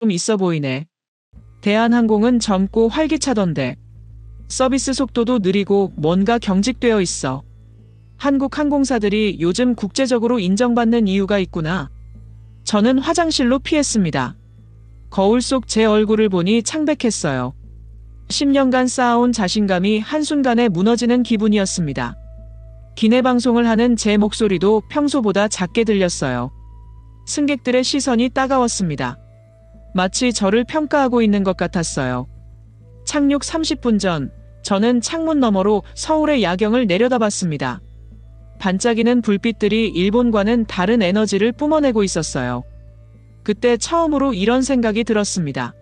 좀 있어 보이네. 대한항공은 젊고 활기차던데. 서비스 속도도 느리고 뭔가 경직되어 있어. 한국 항공사들이 요즘 국제적으로 인정받는 이유가 있구나. 저는 화장실로 피했습니다. 거울 속 제 얼굴을 보니 창백했어요. 10년간 쌓아온 자신감이 한순간에 무너지는 기분이었습니다. 기내 방송을 하는 제 목소리도 평소보다 작게 들렸어요. 승객들의 시선이 따가웠습니다. 마치 저를 평가하고 있는 것 같았어요. 착륙 30분 전, 저는 창문 너머로 서울의 야경을 내려다봤습니다. 반짝이는 불빛들이 일본과는 다른 에너지를 뿜어내고 있었어요. 그때 처음으로 이런 생각이 들었습니다.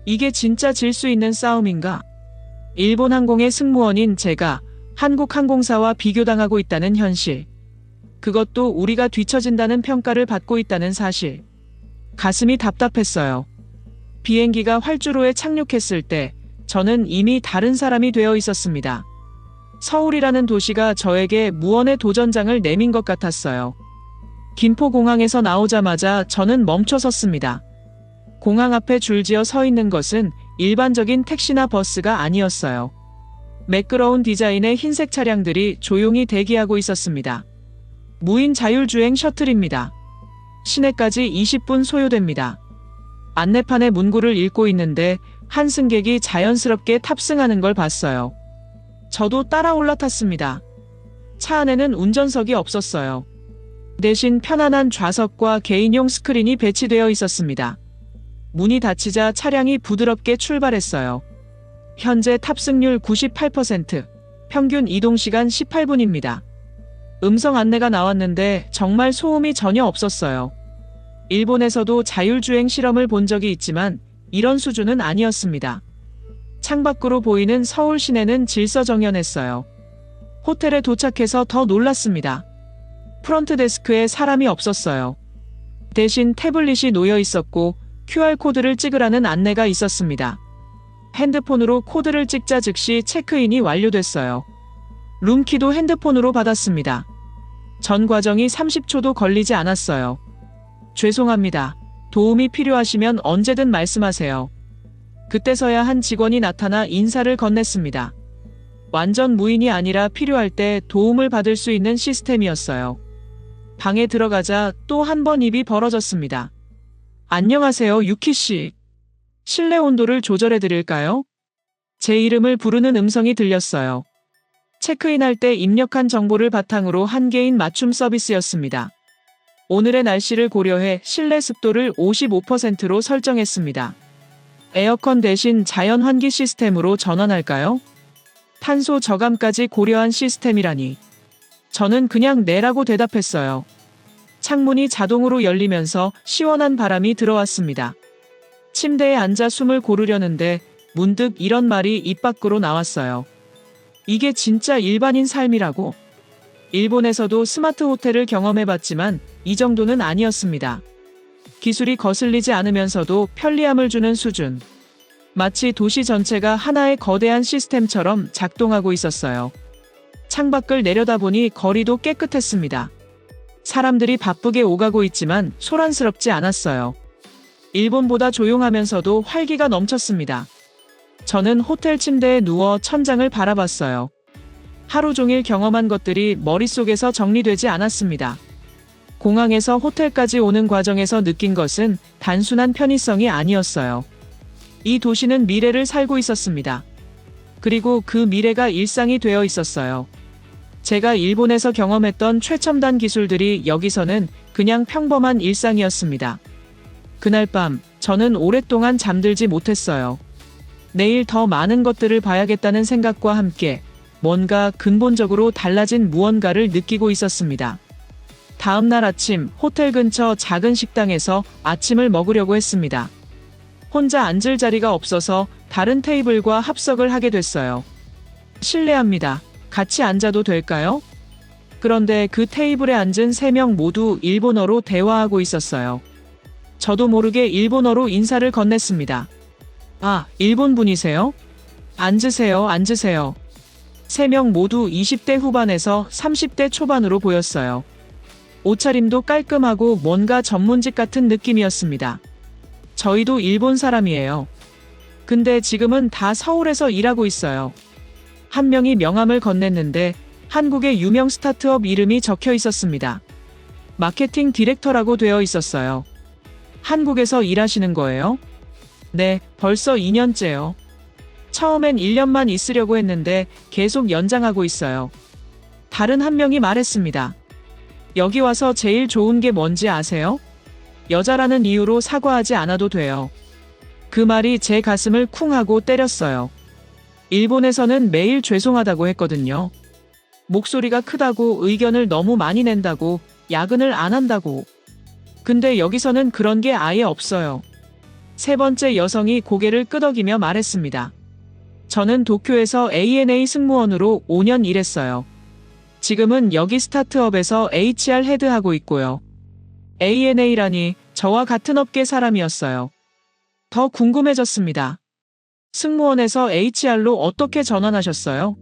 이게 진짜 질 수 있는 싸움인가? 일본 항공의 승무원인 제가 한국 항공사와 비교당하고 있다는 현실. 그것도 우리가 뒤처진다는 평가를 받고 있다는 사실. 가슴이 답답했어요. 비행기가 활주로에 착륙했을 때 저는 이미 다른 사람이 되어 있었습니다. 서울이라는 도시가 저에게 무언의 도전장을 내민 것 같았어요. 김포공항에서 나오자마자 저는 멈춰섰습니다. 공항 앞에 줄지어 서 있는 것은 일반적인 택시나 버스가 아니었어요. 매끄러운 디자인의 흰색 차량들이 조용히 대기하고 있었습니다. 무인 자율주행 셔틀입니다. 시내까지 20분 소요됩니다. 안내판의 문구를 읽고 있는데 한 승객이 자연스럽게 탑승하는 걸 봤어요. 저도 따라 올라탔습니다. 차 안에는 운전석이 없었어요. 대신 편안한 좌석과 개인용 스크린이 배치되어 있었습니다. 문이 닫히자 차량이 부드럽게 출발했어요. 현재 탑승률 98%, 평균 이동시간 18분입니다. 음성 안내가 나왔는데 정말 소음이 전혀 없었어요. 일본에서도 자율주행 실험을 본 적이 있지만 이런 수준은 아니었습니다. 창밖으로 보이는 서울 시내는 질서정연했어요. 호텔에 도착해서 더 놀랐습니다. 프런트 데스크에 사람이 없었어요. 대신 태블릿이 놓여 있었고 QR코드를 찍으라는 안내가 있었습니다. 핸드폰으로 코드를 찍자 즉시 체크인이 완료됐어요. 룸키도 핸드폰으로 받았습니다. 전 과정이 30초도 걸리지 않았어요. 죄송합니다. 도움이 필요하시면 언제든 말씀하세요. 그때서야 한 직원이 나타나 인사를 건넸습니다. 완전 무인이 아니라 필요할 때 도움을 받을 수 있는 시스템이었어요. 방에 들어가자 또 한 번 입이 벌어졌습니다. 안녕하세요, 유키씨. 실내 온도를 조절해 드릴까요? 제 이름을 부르는 음성이 들렸어요. 체크인할 때 입력한 정보를 바탕으로 한 개인 맞춤 서비스였습니다. 오늘의 날씨를 고려해 실내 습도를 55%로 설정했습니다. 에어컨 대신 자연 환기 시스템으로 전환할까요? 탄소 저감까지 고려한 시스템이라니. 저는 그냥 네라고 대답했어요. 창문이 자동으로 열리면서 시원한 바람이 들어왔습니다. 침대에 앉아 숨을 고르려는데 문득 이런 말이 입 밖으로 나왔어요. 이게 진짜 일반인 삶이라고? 일본에서도 스마트 호텔을 경험해봤지만 이 정도는 아니었습니다. 기술이 거슬리지 않으면서도 편리함을 주는 수준. 마치 도시 전체가 하나의 거대한 시스템처럼 작동하고 있었어요. 창밖을 내려다보니 거리도 깨끗했습니다. 사람들이 바쁘게 오가고 있지만 소란스럽지 않았어요. 일본보다 조용하면서도 활기가 넘쳤습니다. 저는 호텔 침대에 누워 천장을 바라봤어요. 하루 종일 경험한 것들이 머릿속에서 정리되지 않았습니다. 공항에서 호텔까지 오는 과정에서 느낀 것은 단순한 편의성이 아니었어요. 이 도시는 미래를 살고 있었습니다. 그리고 그 미래가 일상이 되어 있었어요. 제가 일본에서 경험했던 최첨단 기술들이 여기서는 그냥 평범한 일상이었습니다. 그날 밤, 저는 오랫동안 잠들지 못했어요. 내일 더 많은 것들을 봐야겠다는 생각과 함께 뭔가 근본적으로 달라진 무언가를 느끼고 있었습니다. 다음 날 아침, 호텔 근처 작은 식당에서 아침을 먹으려고 했습니다. 혼자 앉을 자리가 없어서 다른 테이블과 합석을 하게 됐어요. 실례합니다. 같이 앉아도 될까요? 그런데 그 테이블에 앉은 3명 모두 일본어로 대화하고 있었어요. 저도 모르게 일본어로 인사를 건넸습니다. 아, 일본 분이세요? 앉으세요, 앉으세요. 3명 모두 20대 후반에서 30대 초반으로 보였어요. 옷차림도 깔끔하고 뭔가 전문직 같은 느낌이었습니다. 저희도 일본 사람이에요. 근데 지금은 다 서울에서 일하고 있어요. 한 명이 명함을 건넸는데 한국의 유명 스타트업 이름이 적혀 있었습니다. 마케팅 디렉터라고 되어 있었어요. 한국에서 일하시는 거예요? 네, 벌써 2년째요. 처음엔 1년만 있으려고 했는데 계속 연장하고 있어요. 다른 한 명이 말했습니다. 여기 와서 제일 좋은 게 뭔지 아세요? 여자라는 이유로 사과하지 않아도 돼요. 그 말이 제 가슴을 쿵 하고 때렸어요. 일본에서는 매일 죄송하다고 했거든요. 목소리가 크다고, 의견을 너무 많이 낸다고, 야근을 안 한다고. 근데 여기서는 그런 게 아예 없어요. 세 번째 여성이 고개를 끄덕이며 말했습니다. 저는 도쿄에서 ANA 승무원으로 5년 일했어요. 지금은 여기 스타트업에서 HR 헤드하고 있고요. ANA라니 저와 같은 업계 사람이었어요. 더 궁금해졌습니다. 승무원에서 HR로 어떻게 전환하셨어요?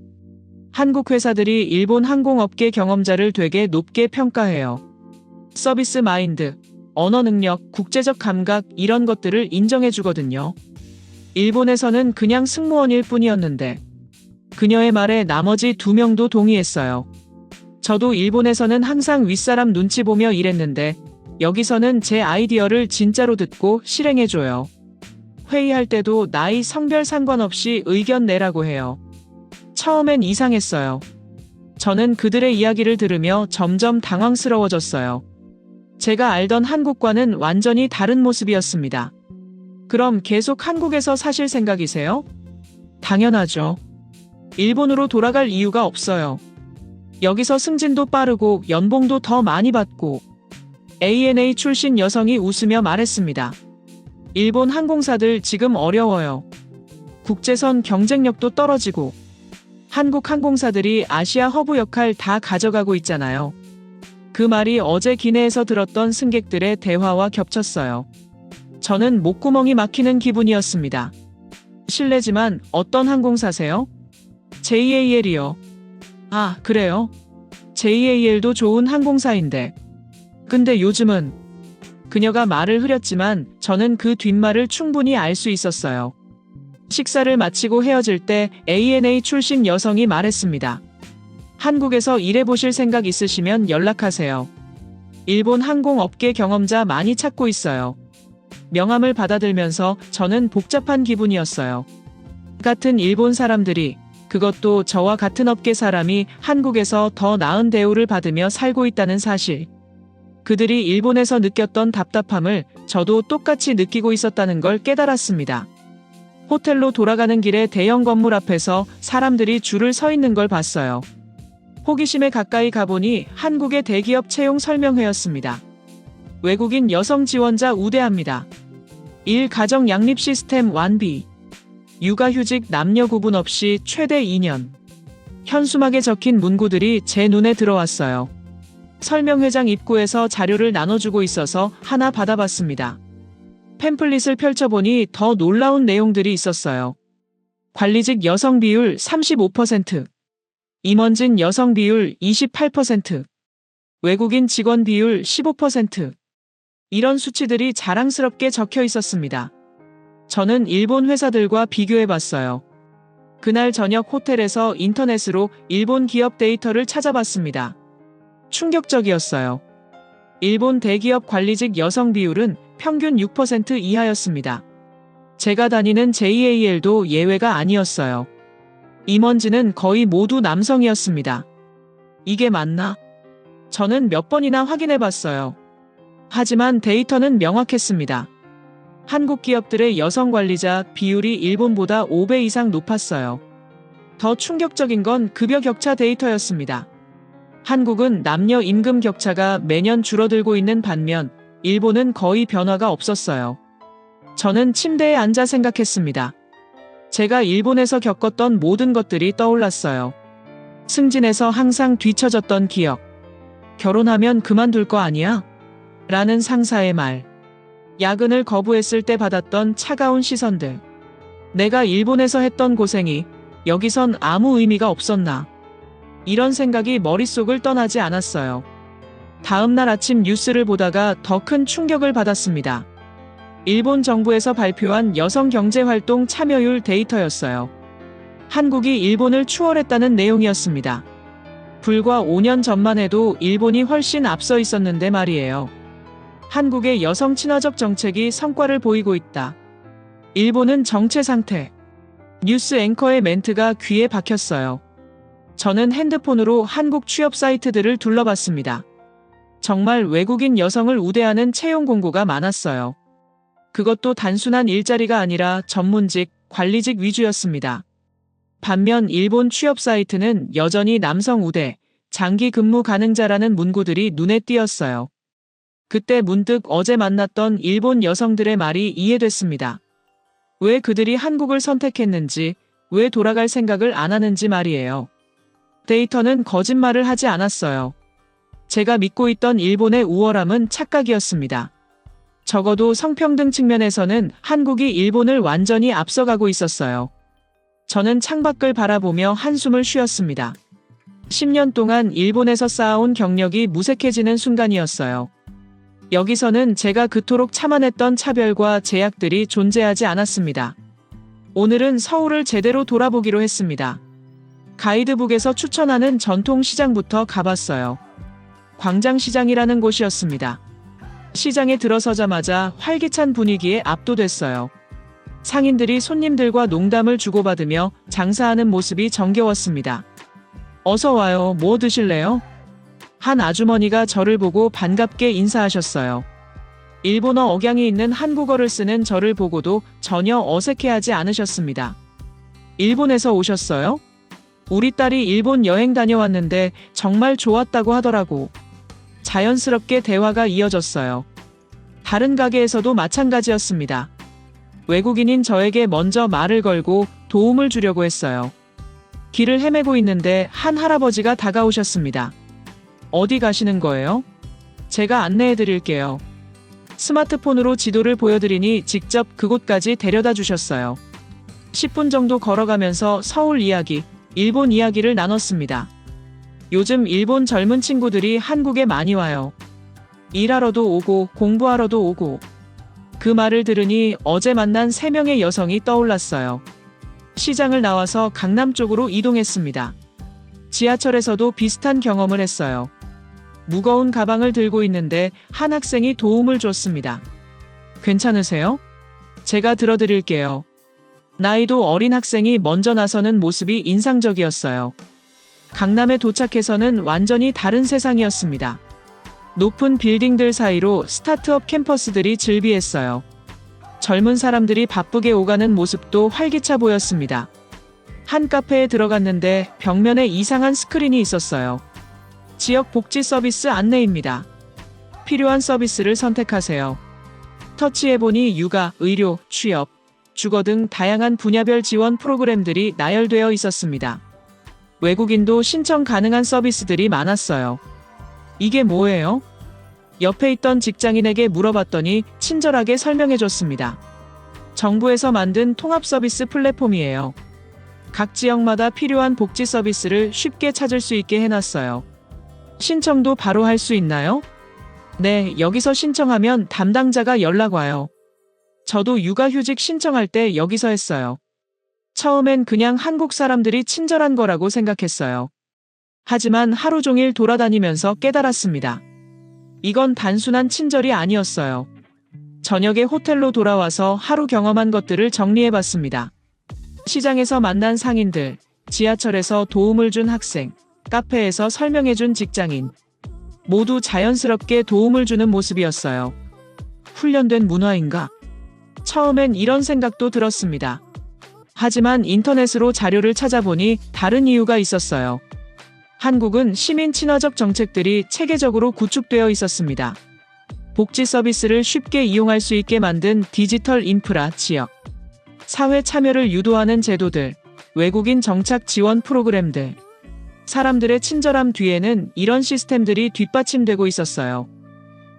한국 회사들이 일본 항공업계 경험자를 되게 높게 평가해요. 서비스 마인드, 언어 능력, 국제적 감각 이런 것들을 인정해주거든요. 일본에서는 그냥 승무원일 뿐이었는데 그녀의 말에 나머지 2명도 동의했어요. 저도 일본에서는 항상 윗사람 눈치 보며 일했는데 여기서는 제 아이디어를 진짜로 듣고 실행해줘요. 회의할 때도 나이, 성별 상관없이 의견 내라고 해요. 처음엔 이상했어요. 저는 그들의 이야기를 들으며 점점 당황스러워졌어요. 제가 알던 한국과는 완전히 다른 모습이었습니다. 그럼 계속 한국에서 사실 생각이세요? 당연하죠. 일본으로 돌아갈 이유가 없어요. 여기서 승진도 빠르고 연봉도 더 많이 받고. ANA 출신 여성이 웃으며 말했습니다. 일본 항공사들 지금 어려워요. 국제선 경쟁력도 떨어지고 한국 항공사들이 아시아 허브 역할 다 가져가고 있잖아요. 그 말이 어제 기내에서 들었던 승객들의 대화와 겹쳤어요. 저는 목구멍이 막히는 기분이었습니다. 실례지만 어떤 항공사세요? JAL이요. 아, 그래요? JAL도 좋은 항공사인데. 근데 요즘은. 그녀가 말을 흐렸지만 저는 그 뒷말을 충분히 알 수 있었어요. 식사를 마치고 헤어질 때 ANA 출신 여성이 말했습니다. 한국에서 일해보실 생각 있으시면 연락하세요. 일본 항공업계 경험자 많이 찾고 있어요. 명함을 받아들면서 저는 복잡한 기분이었어요. 같은 일본 사람들이, 그것도 저와 같은 업계 사람이 한국에서 더 나은 대우를 받으며 살고 있다는 사실. 그들이 일본에서 느꼈던 답답함을 저도 똑같이 느끼고 있었다는 걸 깨달았습니다. 호텔로 돌아가는 길에 대형 건물 앞에서 사람들이 줄을 서 있는 걸 봤어요. 호기심에 가까이 가보니 한국의 대기업 채용 설명회였습니다. 외국인 여성 지원자 우대합니다. 일 가정 양립 시스템 완비. 육아휴직 남녀 구분 없이 최대 2년. 현수막에 적힌 문구들이 제 눈에 들어왔어요. 설명회장 입구에서 자료를 나눠주고 있어서 하나 받아봤습니다. 팸플릿을 펼쳐보니 더 놀라운 내용들이 있었어요. 관리직 여성 비율 35%, 임원진 여성 비율 28%, 외국인 직원 비율 15%. 이런 수치들이 자랑스럽게 적혀 있었습니다. 저는 일본 회사들과 비교해봤어요. 그날 저녁 호텔에서 인터넷으로 일본 기업 데이터를 찾아봤습니다. 충격적이었어요. 일본 대기업 관리직 여성 비율은 평균 6% 이하였습니다. 제가 다니는 JAL도 예외가 아니었어요. 임원진은 거의 모두 남성이었습니다. 이게 맞나? 저는 몇 번이나 확인해봤어요. 하지만 데이터는 명확했습니다. 한국 기업들의 여성 관리자 비율이 일본보다 5배 이상 높았어요. 더 충격적인 건 급여 격차 데이터였습니다. 한국은 남녀 임금 격차가 매년 줄어들고 있는 반면 일본은 거의 변화가 없었어요. 저는 침대에 앉아 생각했습니다. 제가 일본에서 겪었던 모든 것들이 떠올랐어요. 승진에서 항상 뒤처졌던 기억. 결혼하면 그만둘 거 아니야? 라는 상사의 말. 야근을 거부했을 때 받았던 차가운 시선들. 내가 일본에서 했던 고생이 여기선 아무 의미가 없었나. 이런 생각이 머릿속을 떠나지 않았어요. 다음 날 아침 뉴스를 보다가 더 큰 충격을 받았습니다. 일본 정부에서 발표한 여성경제활동 참여율 데이터였어요. 한국이 일본을 추월했다는 내용이었습니다. 불과 5년 전만 해도 일본이 훨씬 앞서 있었는데 말이에요. 한국의 여성 친화적 정책이 성과를 보이고 있다. 일본은 정체 상태. 뉴스 앵커의 멘트가 귀에 박혔어요. 저는 핸드폰으로 한국 취업 사이트들을 둘러봤습니다. 정말 외국인 여성을 우대하는 채용 공고가 많았어요. 그것도 단순한 일자리가 아니라 전문직, 관리직 위주였습니다. 반면 일본 취업 사이트는 여전히 남성 우대, 장기 근무 가능자라는 문구들이 눈에 띄었어요. 그때 문득 어제 만났던 일본 여성들의 말이 이해됐습니다. 왜 그들이 한국을 선택했는지, 왜 돌아갈 생각을 안 하는지 말이에요. 데이터는 거짓말을 하지 않았어요. 제가 믿고 있던 일본의 우월함은 착각이었습니다. 적어도 성평등 측면에서는 한국이 일본을 완전히 앞서가고 있었어요. 저는 창밖을 바라보며 한숨을 쉬었습니다. 10년 동안 일본에서 쌓아온 경력이 무색해지는 순간이었어요. 여기서는 제가 그토록 참아냈던 차별과 제약들이 존재하지 않았습니다. 오늘은 서울을 제대로 돌아보기로 했습니다. 가이드북에서 추천하는 전통시장부터 가봤어요. 광장시장이라는 곳이었습니다. 시장에 들어서자마자 활기찬 분위기에 압도됐어요. 상인들이 손님들과 농담을 주고받으며 장사하는 모습이 정겨웠습니다. 어서 와요, 뭐 드실래요? 한 아주머니가 저를 보고 반갑게 인사하셨어요. 일본어 억양이 있는 한국어를 쓰는 저를 보고도 전혀 어색해하지 않으셨습니다. 일본에서 오셨어요? 우리 딸이 일본 여행 다녀왔는데 정말 좋았다고 하더라고. 자연스럽게 대화가 이어졌어요. 다른 가게에서도 마찬가지였습니다. 외국인인 저에게 먼저 말을 걸고 도움을 주려고 했어요. 길을 헤매고 있는데 한 할아버지가 다가오셨습니다. 어디 가시는 거예요? 제가 안내해 드릴게요. 스마트폰으로 지도를 보여드리니 직접 그곳까지 데려다 주셨어요. 10분 정도 걸어가면서 서울 이야기, 일본 이야기를 나눴습니다. 요즘 일본 젊은 친구들이 한국에 많이 와요. 일하러도 오고 공부하러도 오고. 그 말을 들으니 어제 만난 3명의 여성이 떠올랐어요. 시장을 나와서 강남 쪽으로 이동했습니다. 지하철에서도 비슷한 경험을 했어요. 무거운 가방을 들고 있는데 한 학생이 도움을 줬습니다. 괜찮으세요? 제가 들어드릴게요. 나이도 어린 학생이 먼저 나서는 모습이 인상적이었어요. 강남에 도착해서는 완전히 다른 세상이었습니다. 높은 빌딩들 사이로 스타트업 캠퍼스들이 즐비했어요. 젊은 사람들이 바쁘게 오가는 모습도 활기차 보였습니다. 한 카페에 들어갔는데 벽면에 이상한 스크린이 있었어요. 지역 복지 서비스 안내입니다. 필요한 서비스를 선택하세요. 터치해보니 육아, 의료, 취업, 주거 등 다양한 분야별 지원 프로그램들이 나열되어 있었습니다. 외국인도 신청 가능한 서비스들이 많았어요. 이게 뭐예요? 옆에 있던 직장인에게 물어봤더니 친절하게 설명해줬습니다. 정부에서 만든 통합 서비스 플랫폼이에요. 각 지역마다 필요한 복지 서비스를 쉽게 찾을 수 있게 해놨어요. 신청도 바로 할 수 있나요? 네, 여기서 신청하면 담당자가 연락 와요. 저도 육아휴직 신청할 때 여기서 했어요. 처음엔 그냥 한국 사람들이 친절한 거라고 생각했어요. 하지만 하루 종일 돌아다니면서 깨달았습니다. 이건 단순한 친절이 아니었어요. 저녁에 호텔로 돌아와서 하루 경험한 것들을 정리해봤습니다. 시장에서 만난 상인들, 지하철에서 도움을 준 학생, 카페에서 설명해준 직장인. 모두 자연스럽게 도움을 주는 모습이었어요. 훈련된 문화인가? 처음엔 이런 생각도 들었습니다. 하지만 인터넷으로 자료를 찾아보니 다른 이유가 있었어요. 한국은 시민 친화적 정책들이 체계적으로 구축되어 있었습니다. 복지 서비스를 쉽게 이용할 수 있게 만든 디지털 인프라, 지역, 사회 참여를 유도하는 제도들, 외국인 정착 지원 프로그램들. 사람들의 친절함 뒤에는 이런 시스템들이 뒷받침되고 있었어요.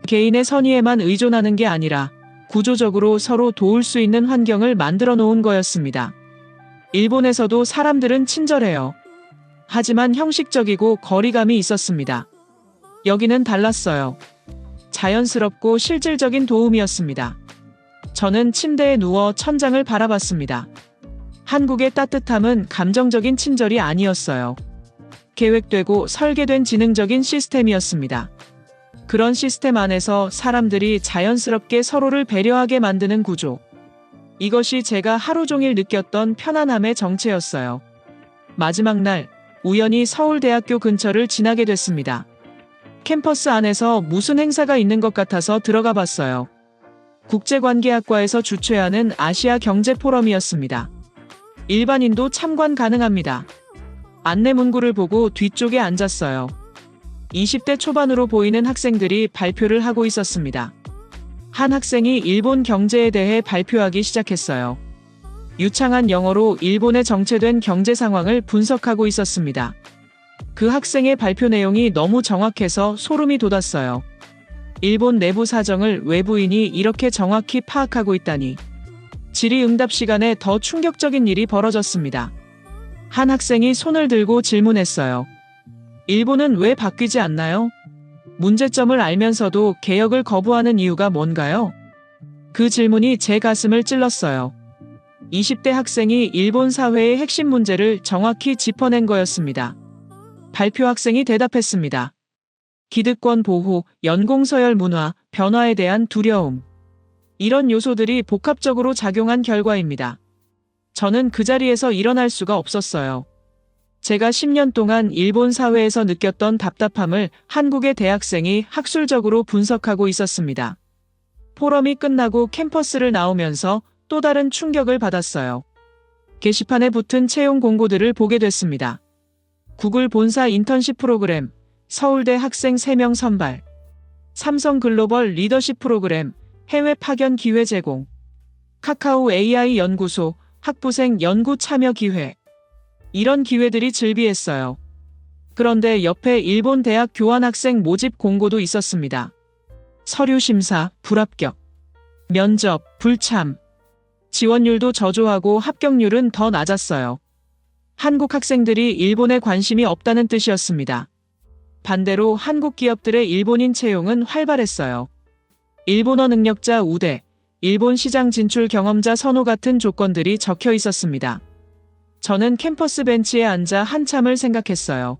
개인의 선의에만 의존하는 게 아니라 구조적으로 서로 도울 수 있는 환경을 만들어 놓은 거였습니다. 일본에서도 사람들은 친절해요. 하지만 형식적이고 거리감이 있었습니다. 여기는 달랐어요. 자연스럽고 실질적인 도움이었습니다. 저는 침대에 누워 천장을 바라봤습니다. 한국의 따뜻함은 감정적인 친절이 아니었어요. 계획되고 설계된 지능적인 시스템이었습니다. 그런 시스템 안에서 사람들이 자연스럽게 서로를 배려하게 만드는 구조. 이것이 제가 하루 종일 느꼈던 편안함의 정체였어요. 마지막 날, 우연히 서울대학교 근처를 지나게 됐습니다. 캠퍼스 안에서 무슨 행사가 있는 것 같아서 들어가 봤어요. 국제관계학과에서 주최하는 아시아 경제 포럼이었습니다. 일반인도 참관 가능합니다. 안내 문구를 보고 뒤쪽에 앉았어요. 20대 초반으로 보이는 학생들이 발표를 하고 있었습니다. 한 학생이 일본 경제에 대해 발표하기 시작했어요. 유창한 영어로 일본의 정체된 경제 상황을 분석하고 있었습니다. 그 학생의 발표 내용이 너무 정확해서 소름이 돋았어요. 일본 내부 사정을 외부인이 이렇게 정확히 파악하고 있다니. 질의응답 시간에 더 충격적인 일이 벌어졌습니다. 한 학생이 손을 들고 질문했어요. 일본은 왜 바뀌지 않나요? 문제점을 알면서도 개혁을 거부하는 이유가 뭔가요? 그 질문이 제 가슴을 찔렀어요. 20대 학생이 일본 사회의 핵심 문제를 정확히 짚어낸 거였습니다. 발표 학생이 대답했습니다. 기득권 보호, 연공서열 문화, 변화에 대한 두려움. 이런 요소들이 복합적으로 작용한 결과입니다. 저는 그 자리에서 일어날 수가 없었어요. 제가 10년 동안 일본 사회에서 느꼈던 답답함을 한국의 대학생이 학술적으로 분석하고 있었습니다. 포럼이 끝나고 캠퍼스를 나오면서 또 다른 충격을 받았어요. 게시판에 붙은 채용 공고들을 보게 됐습니다. 구글 본사 인턴십 프로그램, 서울대 학생 3명 선발, 삼성 글로벌 리더십 프로그램, 해외 파견 기회 제공, 카카오 AI 연구소, 학부생 연구 참여 기회. 이런 기회들이 즐비했어요. 그런데 옆에 일본 대학 교환학생 모집 공고도 있었습니다. 서류 심사, 불합격, 면접, 불참. 지원율도 저조하고 합격률은 더 낮았어요. 한국 학생들이 일본에 관심이 없다는 뜻이었습니다. 반대로 한국 기업들의 일본인 채용은 활발했어요. 일본어 능력자 우대, 일본 시장 진출 경험자 선호 같은 조건들이 적혀 있었습니다. 저는 캠퍼스 벤치에 앉아 한참을 생각했어요.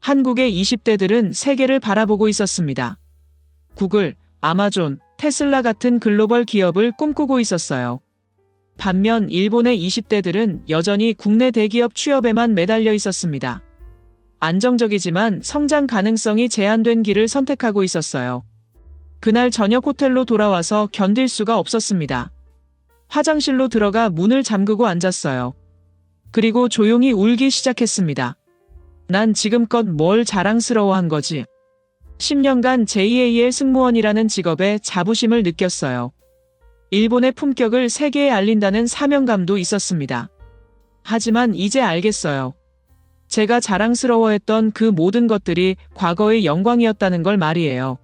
한국의 20대들은 세계를 바라보고 있었습니다. 구글, 아마존, 테슬라 같은 글로벌 기업을 꿈꾸고 있었어요. 반면 일본의 20대들은 여전히 국내 대기업 취업에만 매달려 있었습니다. 안정적이지만 성장 가능성이 제한된 길을 선택하고 있었어요. 그날 저녁 호텔로 돌아와서 견딜 수가 없었습니다. 화장실로 들어가 문을 잠그고 앉았어요. 그리고 조용히 울기 시작했습니다. 난 지금껏 뭘 자랑스러워한 거지. 10년간 JAL 승무원이라는 직업에 자부심을 느꼈어요. 일본의 품격을 세계에 알린다는 사명감도 있었습니다. 하지만 이제 알겠어요. 제가 자랑스러워했던 그 모든 것들이 과거의 영광이었다는 걸 말이에요.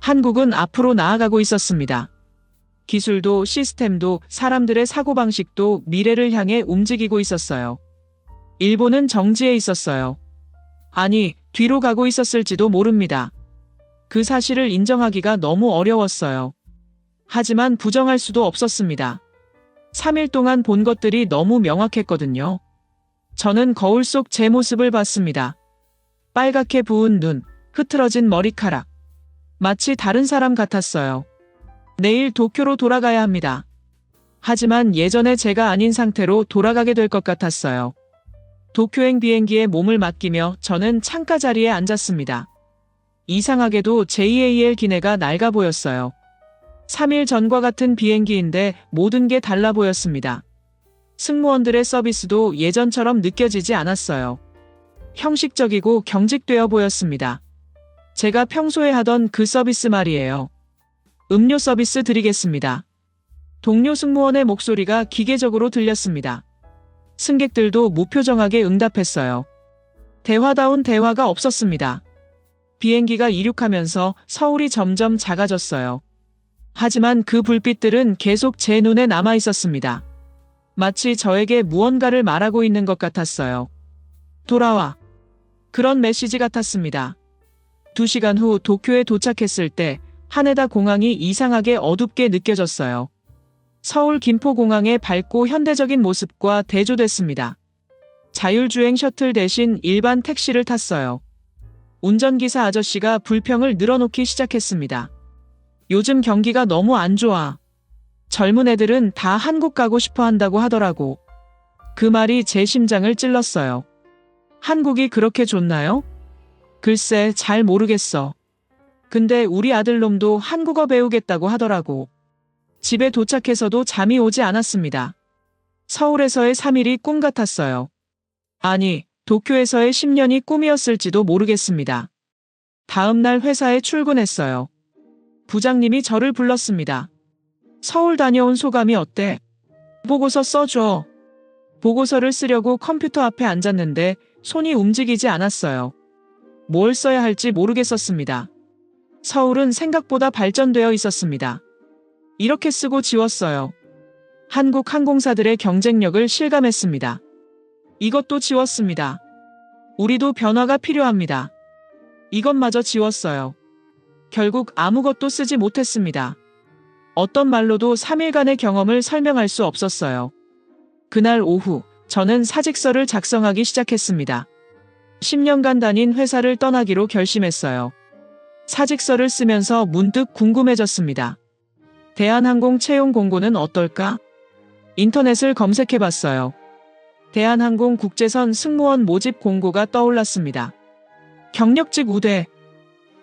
한국은 앞으로 나아가고 있었습니다. 기술도 시스템도 사람들의 사고방식도 미래를 향해 움직이고 있었어요. 일본은 정지해 있었어요. 아니, 뒤로 가고 있었을지도 모릅니다. 그 사실을 인정하기가 너무 어려웠어요. 하지만 부정할 수도 없었습니다. 3일 동안 본 것들이 너무 명확했거든요. 저는 거울 속 제 모습을 봤습니다. 빨갛게 부은 눈, 흐트러진 머리카락. 마치 다른 사람 같았어요. 내일 도쿄로 돌아가야 합니다. 하지만 예전의 제가 아닌 상태로 돌아가게 될 것 같았어요. 도쿄행 비행기에 몸을 맡기며 저는 창가 자리에 앉았습니다. 이상하게도 JAL 기내가 낡아 보였어요. 3일 전과 같은 비행기인데 모든 게 달라 보였습니다. 승무원들의 서비스도 예전처럼 느껴지지 않았어요. 형식적이고 경직되어 보였습니다. 제가 평소에 하던 그 서비스 말이에요. 음료 서비스 드리겠습니다. 동료 승무원의 목소리가 기계적으로 들렸습니다. 승객들도 무표정하게 응답했어요. 대화다운 대화가 없었습니다. 비행기가 이륙하면서 서울이 점점 작아졌어요. 하지만 그 불빛들은 계속 제 눈에 남아 있었습니다. 마치 저에게 무언가를 말하고 있는 것 같았어요. 돌아와. 그런 메시지 같았습니다. 2시간 후 도쿄에 도착했을 때 하네다 공항이 이상하게 어둡게 느껴졌어요. 서울 김포공항의 밝고 현대적인 모습과 대조됐습니다. 자율주행 셔틀 대신 일반 택시를 탔어요. 운전기사 아저씨가 불평을 늘어놓기 시작했습니다. 요즘 경기가 너무 안 좋아. 젊은 애들은 다 한국 가고 싶어 한다고 하더라고. 그 말이 제 심장을 찔렀어요. 한국이 그렇게 좋나요? 글쎄, 잘 모르겠어. 근데 우리 아들놈도 한국어 배우겠다고 하더라고. 집에 도착해서도 잠이 오지 않았습니다. 서울에서의 3일이 꿈 같았어요. 아니, 도쿄에서의 10년이 꿈이었을지도 모르겠습니다. 다음 날 회사에 출근했어요. 부장님이 저를 불렀습니다. 서울 다녀온 소감이 어때? 보고서 써줘. 보고서를 쓰려고 컴퓨터 앞에 앉았는데 손이 움직이지 않았어요. 뭘 써야 할지 모르겠었습니다. 서울은 생각보다 발전되어 있었습니다. 이렇게 쓰고 지웠어요. 한국 항공사들의 경쟁력을 실감했습니다. 이것도 지웠습니다. 우리도 변화가 필요합니다. 이것마저 지웠어요. 결국 아무것도 쓰지 못했습니다. 어떤 말로도 3일간의 경험을 설명할 수 없었어요. 그날 오후, 저는 사직서를 작성하기 시작했습니다. 10년간 다닌 회사를 떠나기로 결심했어요. 사직서를 쓰면서 문득 궁금해졌습니다. 대한항공 채용 공고는 어떨까? 인터넷을 검색해봤어요. 대한항공 국제선 승무원 모집 공고가 떠올랐습니다. 경력직 우대,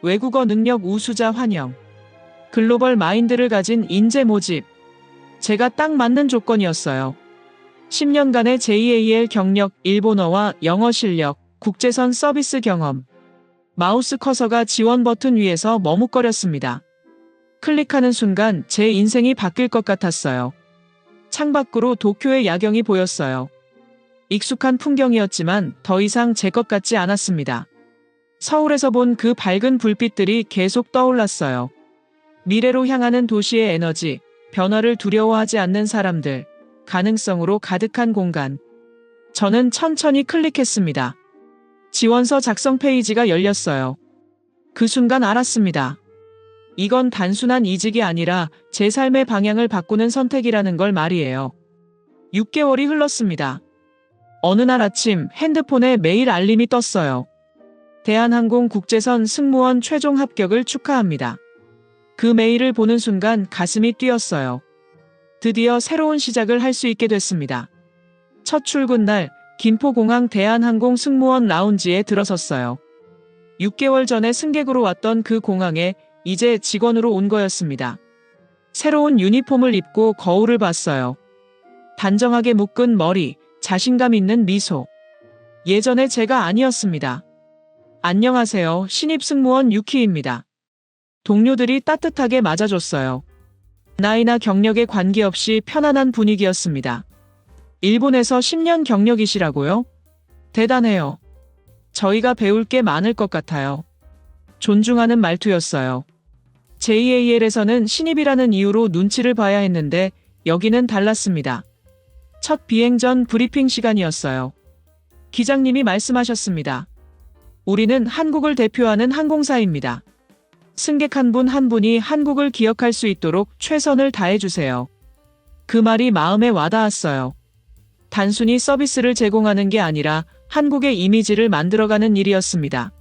외국어 능력 우수자 환영, 글로벌 마인드를 가진 인재 모집. 제가 딱 맞는 조건이었어요. 10년간의 JAL 경력, 일본어와 영어 실력, 국제선 서비스 경험. 마우스 커서가 지원 버튼 위에서 머뭇거렸습니다. 클릭하는 순간 제 인생이 바뀔 것 같았어요. 창밖으로 도쿄의 야경이 보였어요. 익숙한 풍경이었지만 더 이상 제 것 같지 않았습니다. 서울에서 본 그 밝은 불빛들이 계속 떠올랐어요. 미래로 향하는 도시의 에너지, 변화를 두려워하지 않는 사람들, 가능성으로 가득한 공간. 저는 천천히 클릭했습니다. 지원서 작성 페이지가 열렸어요. 그 순간 알았습니다. 이건 단순한 이직이 아니라 제 삶의 방향을 바꾸는 선택이라는 걸 말이에요. 6개월이 흘렀습니다. 어느 날 아침 핸드폰에 메일 알림이 떴어요. 대한항공 국제선 승무원 최종 합격을 축하합니다. 그 메일을 보는 순간 가슴이 뛰었어요. 드디어 새로운 시작을 할 수 있게 됐습니다. 첫 출근 날 김포공항 대한항공 승무원 라운지에 들어섰어요. 6개월 전에 승객으로 왔던 그 공항에 이제 직원으로 온 거였습니다. 새로운 유니폼을 입고 거울을 봤어요. 단정하게 묶은 머리, 자신감 있는 미소. 예전의 제가 아니었습니다. 안녕하세요. 신입 승무원 유키입니다. 동료들이 따뜻하게 맞아줬어요. 나이나 경력에 관계없이 편안한 분위기였습니다. 일본에서 10년 경력이시라고요? 대단해요. 저희가 배울 게 많을 것 같아요. 존중하는 말투였어요. JAL에서는 신입이라는 이유로 눈치를 봐야 했는데 여기는 달랐습니다. 첫 비행 전 브리핑 시간이었어요. 기장님이 말씀하셨습니다. 우리는 한국을 대표하는 항공사입니다. 승객 한 분 한 분이 한국을 기억할 수 있도록 최선을 다해주세요. 그 말이 마음에 와닿았어요. 단순히 서비스를 제공하는 게 아니라 한국의 이미지를 만들어가는 일이었습니다.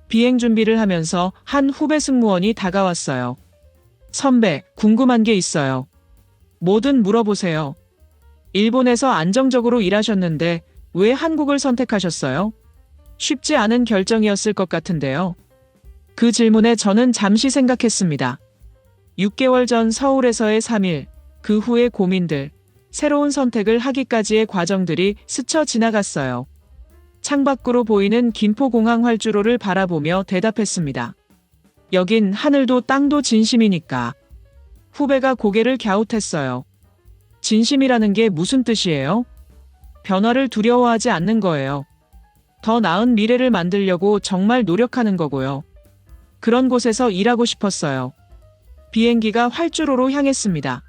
비행 준비를 하면서 한 후배 승무원이 다가왔어요. 선배, 궁금한 게 있어요. 뭐든 물어보세요. 일본에서 안정적으로 일하셨는데 왜 한국을 선택하셨어요? 쉽지 않은 결정이었을 것 같은데요. 그 질문에 저는 잠시 생각했습니다. 6개월 전 서울에서의 3일, 그 후의 고민들, 새로운 선택을 하기까지의 과정들이 스쳐 지나갔어요. 창밖으로 보이는 김포공항 활주로를 바라보며 대답했습니다. 여긴 하늘도 땅도 진심이니까. 후배가 고개를 갸웃했어요. 진심이라는 게 무슨 뜻이에요? 변화를 두려워하지 않는 거예요. 더 나은 미래를 만들려고 정말 노력하는 거고요. 그런 곳에서 일하고 싶었어요. 비행기가 활주로로 향했습니다.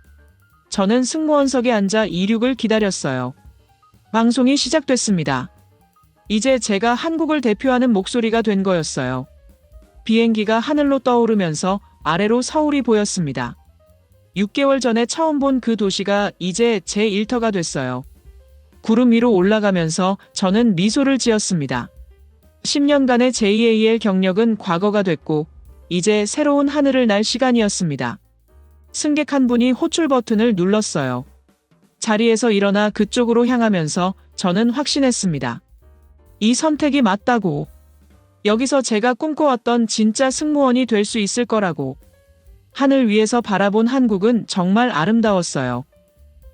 저는 승무원석에 앉아 이륙을 기다렸어요. 방송이 시작됐습니다. 이제 제가 한국을 대표하는 목소리가 된 거였어요. 비행기가 하늘로 떠오르면서 아래로 서울이 보였습니다. 6개월 전에 처음 본 그 도시가 이제 제 일터가 됐어요. 구름 위로 올라가면서 저는 미소를 지었습니다. 10년간의 JAL 경력은 과거가 됐고 이제 새로운 하늘을 날 시간이었습니다. 승객 한 분이 호출 버튼을 눌렀어요. 자리에서 일어나 그쪽으로 향하면서 저는 확신했습니다. 이 선택이 맞다고. 여기서 제가 꿈꿔왔던 진짜 승무원이 될 수 있을 거라고. 하늘 위에서 바라본 한국은 정말 아름다웠어요.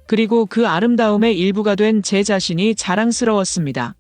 그리고 그 아름다움의 일부가 된 제 자신이 자랑스러웠습니다.